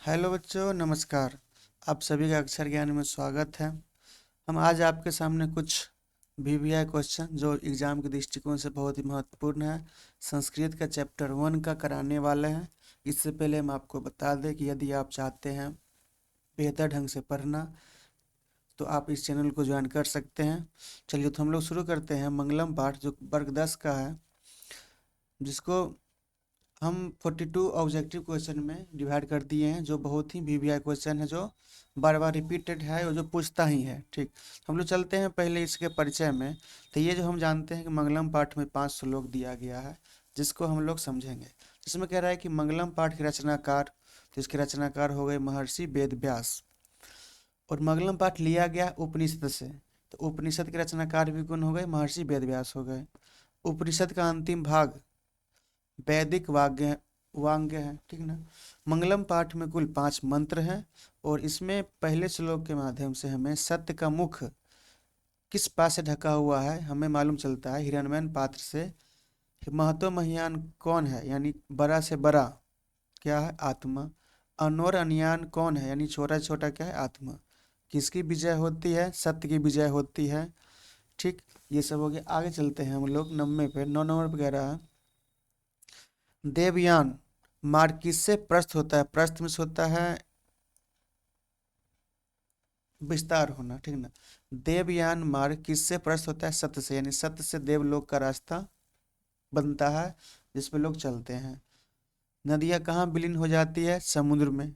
Hello बच्चों, नमस्कार। आप सभी का अक्षर ज्ञान में स्वागत है। हम आज आपके सामने कुछ वीवीआई क्वेश्चन जो एग्जाम के दृष्टिकोण से बहुत ही महत्वपूर्ण है, संस्कृत का चैप्टर 1 का कराने वाले हैं। इससे पहले हम आपको बता दें कि यदि आप चाहते हैं बेहतर ढंग से पढ़ना तो आप इस चैनल को ज्वाइन कर सकते हैं। चलिए तो हम लोग शुरू करते हैं मंगलम पाठ जो वर्ग 10 का है, जिसको हम 42 ऑब्जेक्टिव क्वेश्चन में डिवाइड कर दिए हैं, जो बहुत ही वीवीआई क्वेश्चन है, जो बार बार रिपीटेड है और जो पूछता ही है। ठीक, हम लोग चलते हैं पहले इसके परिचय में। तो ये जो हम जानते हैं कि मंगलम पाठ में 5 श्लोक दिया गया है, जिसको हम लोग समझेंगे। जिसमें कह रहा है कि मंगलम पाठ के रचनाकार, तो इसके रचनाकार हो गए महर्षि वेद व्यास। और मंगलम पाठ लिया गया उपनिषद से, तो उपनिषद के रचनाकार भी कौन हो गए? महर्षि वेद व्यास हो गए। उपनिषद का अंतिम भाग वैदिक वाग्य है, ठीक ना। मंगलम पाठ में कुल 5 मंत्र हैं, और इसमें पहले श्लोक के माध्यम से हमें सत्य का मुख किस पास से ढका हुआ है हमें मालूम चलता है, हिरण्मय पात्र से। महतो महियान कौन है? यानी बड़ा से बड़ा क्या है? आत्मा। अनोर अनियान कौन है? यानी छोटा छोटा क्या है? आत्मा। किसकी विजय होती है? सत्य की विजय होती है। ठीक, ये सब हो गया। आगे चलते हैं हम लोग 9 नंबर पे कह रहा है देवयान मार्ग किससे प्रस्थ होता है? प्रस्थ में होता है विस्तार होना, ठीक ना। देवयान मार्ग किससे प्रस्थ होता है? सत्य से, यानी सत्य से देवलोक का रास्ता बनता है, जिसपे लोग चलते हैं। नदियां कहाँ विलीन हो जाती है? समुद्र में।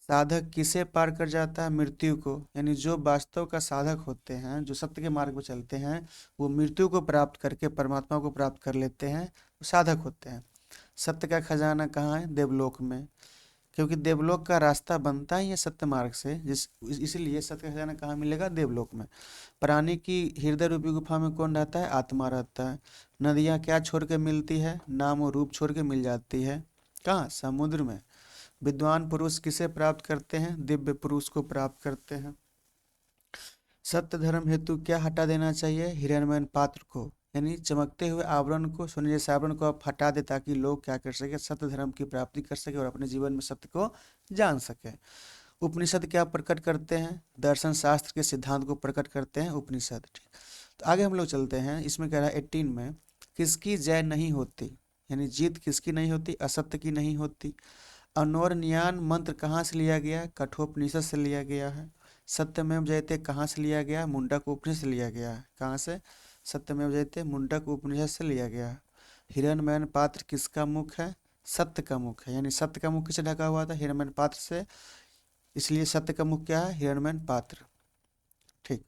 साधक किसे पार कर जाता है? मृत्यु को। यानी जो वास्तव का साधक होते हैं, जो सत्य के मार्ग पर चलते हैं, वो मृत्यु को प्राप्त करके परमात्मा को प्राप्त कर लेते हैं, वो साधक होते हैं। सत्य का खजाना कहाँ है? देवलोक में, क्योंकि देवलोक का रास्ता बनता ही है सत्य मार्ग से। इसीलिए सत्य का खजाना कहाँ मिलेगा? देवलोक में। प्राणी की हृदय रूपी गुफा में कौन रहता है? आत्मा रहता है। नदियाँ क्या छोड़ के मिलती है? नाम और रूप छोड़ के मिल जाती है। कहाँ? समुद्र में। विद्वान पुरुष किसे प्राप्त करते हैं? दिव्य पुरुष को प्राप्त करते हैं। सत्य धर्म हेतु क्या हटा देना चाहिए? हिरण्मय पात्र को, यानी चमकते हुए आवरण को, सोने जैसे आवरण को आप हटा दे, ताकि लोग क्या कर सके? सत्य धर्म की प्राप्ति कर सके और अपने जीवन में सत्य को जान सके। उपनिषद क्या प्रकट करते हैं? दर्शन शास्त्र के सिद्धांत को प्रकट करते हैं उपनिषद। ठीक, तो आगे हम लोग चलते हैं। इसमें कह रहा है 18 में, किसकी जय नहीं होती? यानी जीत किसकी नहीं होती? असत्य की नहीं होती। अनोरनियान मंत्र कहाँ से लिया गया है? कठोपनिषद से लिया गया है। सत्यमेव जयते कहाँ से लिया गया है? मुंडक उपनिषद से लिया गया है। कहाँ से? सत्यमेव जयते मुंडक उपनिषद से लिया गया है। हिरण्मय पात्र किसका मुख है? सत्य का मुख है, यानी सत्य का मुख किसे ढका हुआ था? हिरण्मय पात्र से, इसलिए सत्य का मुख क्या है? हिरण्मय पात्र। ठीक,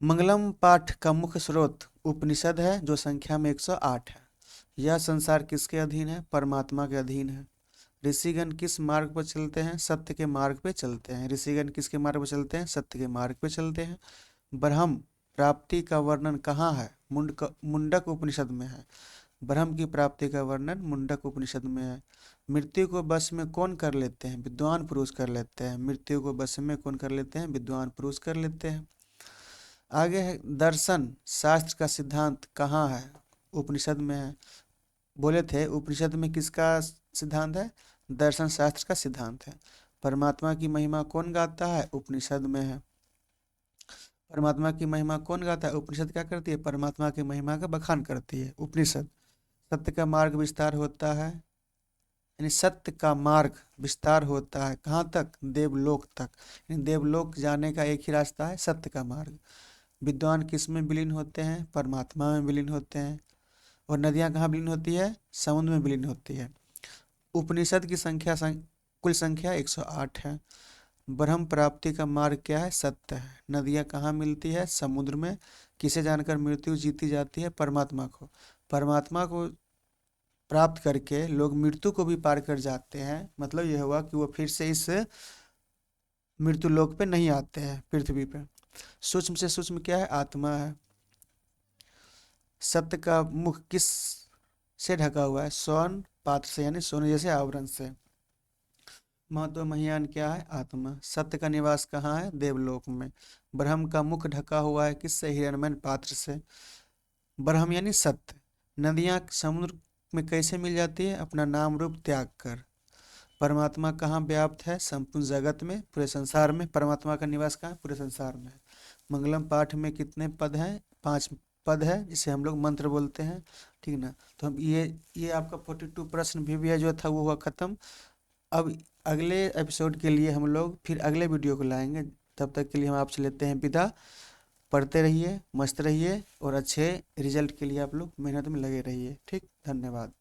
मंगलम पाठ का मुख्य स्रोत उपनिषद है, जो संख्या में 108 है। यह संसार किसके अधीन है? परमात्मा के अधीन है। ऋषिगण किस मार्ग पर चलते हैं? सत्य के मार्ग पे चलते हैं। ऋषिगण किसके मार्ग पर चलते हैं? सत्य के मार्ग पे चलते हैं। ब्रह्म प्राप्ति का वर्णन कहाँ है? मुंडक उपनिषद में है। ब्रह्म की प्राप्ति का वर्णन मुंडक उपनिषद में है। मृत्यु को वश में कौन कर लेते हैं? विद्वान पुरुष कर लेते हैं। मृत्यु को वश में कौन कर लेते हैं? विद्वान पुरुष कर लेते हैं। आगे है दर्शन शास्त्र का सिद्धांत कहाँ है? उपनिषद में है। बोले थे उपनिषद में किसका सिद्धांत है? दर्शन शास्त्र का सिद्धांत है। परमात्मा की महिमा कौन गाता है? उपनिषद में है। परमात्मा की महिमा कौन गाता है? उपनिषद क्या करती है? परमात्मा की महिमा का बखान करती है उपनिषद। सत्य का मार्ग विस्तार होता है, यानी सत्य का मार्ग विस्तार होता है कहाँ तक? देवलोक तक। यानी देवलोक जाने का एक ही रास्ता है, सत्य का मार्ग। विद्वान किस में विलीन होते हैं? परमात्मा में विलीन होते हैं। और नदियाँ कहाँ विलीन होती है? समुद्र में विलीन होती है। उपनिषद की कुल संख्या 108 है। ब्रह्म प्राप्ति का मार्ग क्या है? सत्य है। नदियाँ कहाँ मिलती है? समुद्र में। किसे जानकर मृत्यु जीती जाती है? परमात्मा को। परमात्मा को प्राप्त करके लोग मृत्यु को भी पार कर जाते हैं। मतलब यह हुआ कि वो फिर से इस मृत्यु लोक पे नहीं आते हैं, पृथ्वी पे। सूक्ष्म से सूक्ष्म क्या है? आत्मा है। सत्य का मुख किस से ढका हुआ है? स्वर्ण पात्र से, यानी सोने जैसे आवरण से। महत्व महियान क्या है? आत्मा। सत्य का निवास कहाँ है? देवलोक में। ब्रह्म का मुख ढका हुआ है किससे? हिरण्मय पात्र से। ब्रह्म यानी सत्य। नदियाँ समुद्र में कैसे मिल जाती है? अपना नाम रूप त्याग कर। परमात्मा कहाँ व्याप्त है? संपूर्ण जगत में, पूरे संसार में। परमात्मा का निवास कहाँ है? पूरे संसार में। मंगलम पाठ में कितने पद हैं? 5 पद है, जिसे हम लोग मंत्र बोलते हैं, ठीक ना। तो हम ये आपका 42 प्रश्न भी जो था वो हुआ खत्म। अब अगले एपिसोड के लिए हम लोग फिर अगले वीडियो को लाएंगे। तब तक के लिए हम आपसे लेते हैं विदा। पढ़ते रहिए, मस्त रहिए और अच्छे रिजल्ट के लिए आप लोग मेहनत में लगे रहिए। ठीक, धन्यवाद।